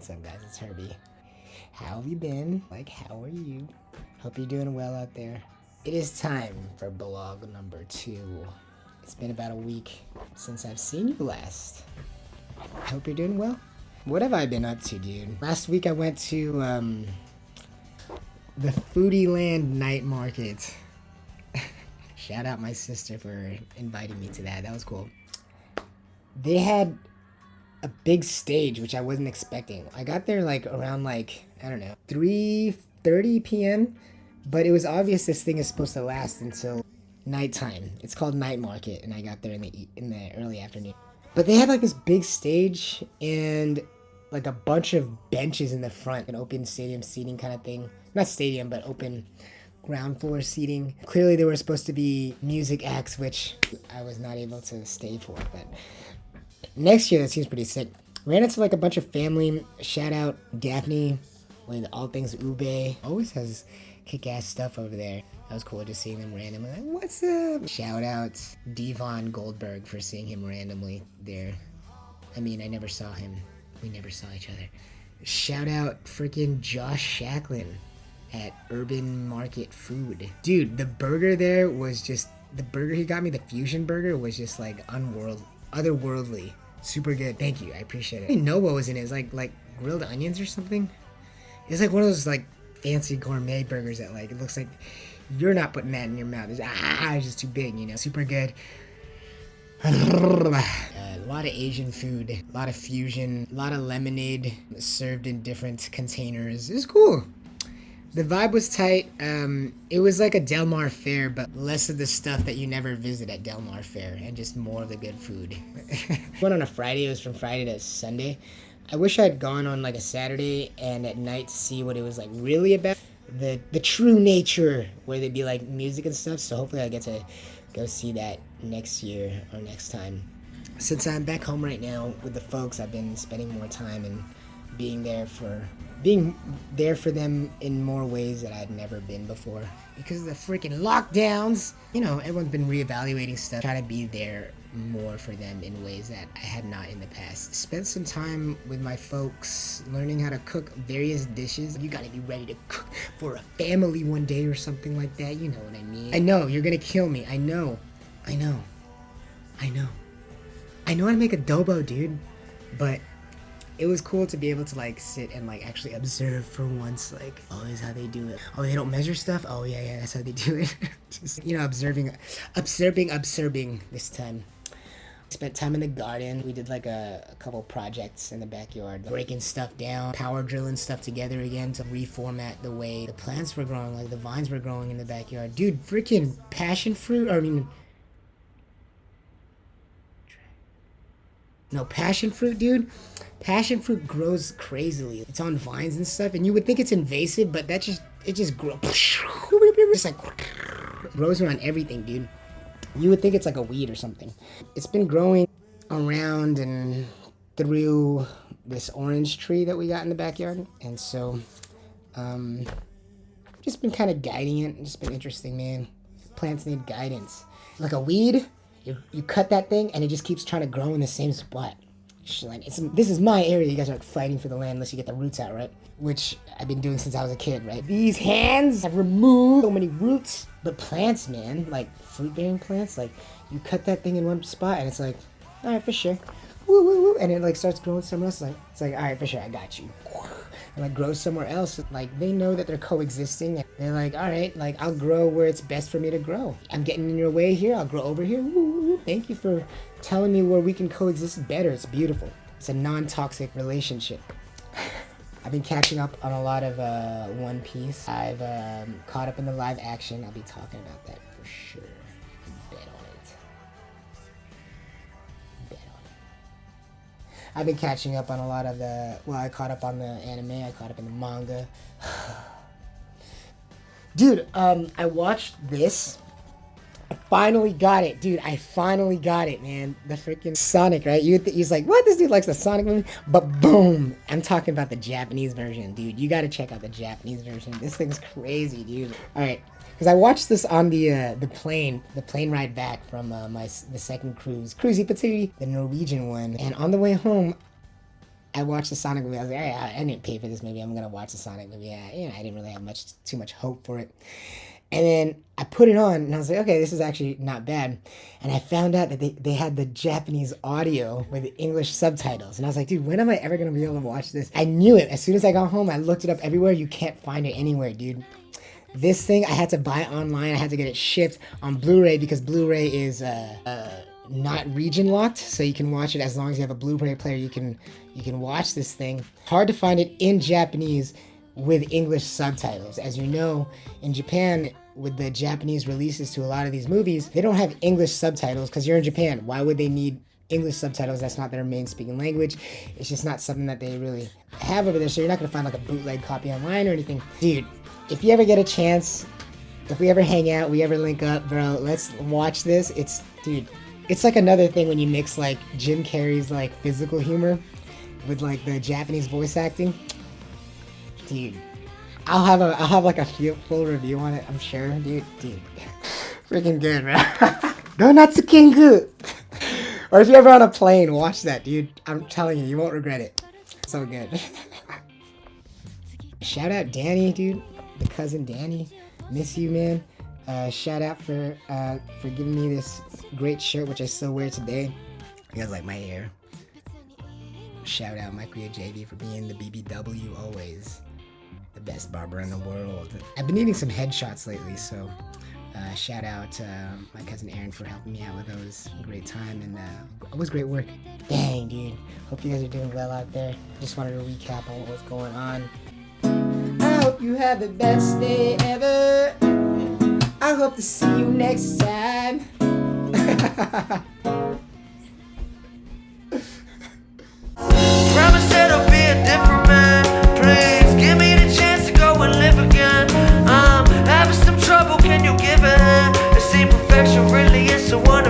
What's up, guys? It's Herbie. How have you been? Like, how are you? Hope you're doing well out there. It is time for blog number 2. It's been about a week since I've seen you last. I hope you're doing well. What have I been up to, dude? Last week I went to the FoodieLand night market. Shout out my sister for inviting me to that. That was cool. They had a big stage, which I wasn't expecting. I got there like around I don't know, 3:30 p.m. But it was obvious this thing is supposed to last until nighttime. It's called night market, and I got there in the early afternoon. But they had like this big stage and like a bunch of benches in the front, an open stadium seating kind of thing. Not stadium, but open ground floor seating. Clearly there were supposed to be music acts, which I was not able to stay for, but next year that seems pretty sick. Ran into like a bunch of family. Shout out Daphne with All Things Ube. Always has kick-ass stuff over there. That was cool just seeing them randomly. Like, what's up? Shout out Devon Goldberg for seeing him randomly there. I mean, I never saw him. We never saw each other. Shout out freaking Josh Shacklin at Urban Market Food. Dude, the burger there was just, the burger he got me, the fusion burger, was just like otherworldly. Super good. Thank you. I appreciate it. I didn't know what was in it. It's like grilled onions or something. It's like one of those like fancy gourmet burgers that like, it looks like you're not putting that in your mouth. It's just too big, you know. Super good. A lot of Asian food, a lot of fusion, a lot of lemonade served in different containers. It was cool. The vibe was tight. It was like a Del Mar Fair, but less of the stuff that you never visit at Del Mar Fair, and just more of the good food. Went on a Friday. It was from Friday to Sunday. I wish I had gone on like a Saturday and at night to see what it was like really about. The true nature, where there'd be like music and stuff. So hopefully I get to go see that next year or next time. Since I'm back home right now with the folks, I've been spending more time and being there for them in more ways that I'd never been before. Because of the freaking lockdowns, you know, everyone's been reevaluating stuff, trying to be there more for them in ways that I had not in the past. Spent some time with my folks learning how to cook various dishes. You gotta be ready to cook for a family one day or something like that, you know what I mean? I know, you're gonna kill me. I know how to make adobo, dude, but it was cool to be able to like sit and like actually observe for once, like, oh, this is how they do it. Oh, they don't measure stuff? Oh yeah, that's how they do it. Just, you know, observing this time. Spent time in the garden. We did like a couple projects in the backyard, breaking stuff down, power drilling stuff together again to reformat the way the plants were growing, like the vines were growing in the backyard. Dude, freaking passion fruit, passion fruit, dude. Passion fruit grows crazily. It's on vines and stuff, and you would think it's invasive, but it just grows. Just like grows around everything, dude. You would think it's like a weed or something. It's been growing around and through this orange tree that we got in the backyard, and so just been kind of guiding it. It's just been interesting, man. Plants need guidance. Like a weed, you cut that thing and it just keeps trying to grow in the same spot. This is my area. You guys are fighting for the land unless you get the roots out, right? Which I've been doing since I was a kid, right? These hands have removed so many roots. But plants, man, like fruit-bearing plants, like you cut that thing in one spot and it's like, all right, for sure. Woo, woo, woo. And it like starts growing somewhere else. It's like, all right, for sure, I got you. And like grows somewhere else. Like they know that they're coexisting. They're like, all right, like I'll grow where it's best for me to grow. I'm getting in your way here. I'll grow over here. Woo, woo, woo. Thank you for telling me where we can coexist better. It's beautiful. It's a non-toxic relationship. I've been catching up on a lot of One Piece. I've caught up in the live action. I'll be talking about that for sure. Bet on it. I've been catching up on a lot of I caught up on the anime. I caught up in the manga. Dude, I watched this. I finally got it, dude. I finally got it, man. The freaking Sonic, right? He's like, what? This dude likes the Sonic movie? But boom! I'm talking about the Japanese version, dude. You gotta check out the Japanese version. This thing's crazy, dude. All right, because I watched this on the plane ride back from the second cruise, Cruisy Patootie, the Norwegian one. And on the way home, I watched the Sonic movie. I was like, I didn't pay for this movie. I'm gonna watch the Sonic movie. I didn't really have too much hope for it. And then I put it on, and I was like, okay, this is actually not bad. And I found out that they had the Japanese audio with the English subtitles. And I was like, dude, when am I ever going to be able to watch this? I knew it. As soon as I got home, I looked it up everywhere. You can't find it anywhere, dude. This thing, I had to buy online. I had to get it shipped on Blu-ray because Blu-ray is not region locked. So you can watch it as long as you have a Blu-ray player. You can watch this thing. Hard to find it in Japanese with English subtitles. As you know, in Japan, with the Japanese releases to a lot of these movies, they don't have English subtitles because you're in Japan. Why would they need English subtitles? That's not their main speaking language. It's just not something that they really have over there, so you're not gonna find like a bootleg copy online or anything. Dude, if you ever get a chance, if we ever hang out, we ever link up, bro, let's watch this. Dude, it's like another thing when you mix like Jim Carrey's like physical humor with like the Japanese voice acting. Dude, I'll have like a full review on it, I'm sure, dude. Freaking good, bro. Go Natsukingu! Or if you're ever on a plane, watch that, dude. I'm telling you, you won't regret it. So good. Shout out Danny, dude. The cousin Danny. Miss you, man. Shout out for giving me this great shirt, which I still wear today. You guys like my hair. Shout out Mike Ria JV for being the BBW always. The best barber in the world. I've been needing some headshots lately, so shout out my cousin Aaron for helping me out with those. Great time, and it was great work. Dang, dude. Hope you guys are doing well out there. Just wanted to recap on what was going on. I hope you have the best day ever. I hope to see you next time. Promise that I'll be a different man. Please give me the chance to go and live again. I'm having some trouble, can you give a hand? It seems perfection really is so one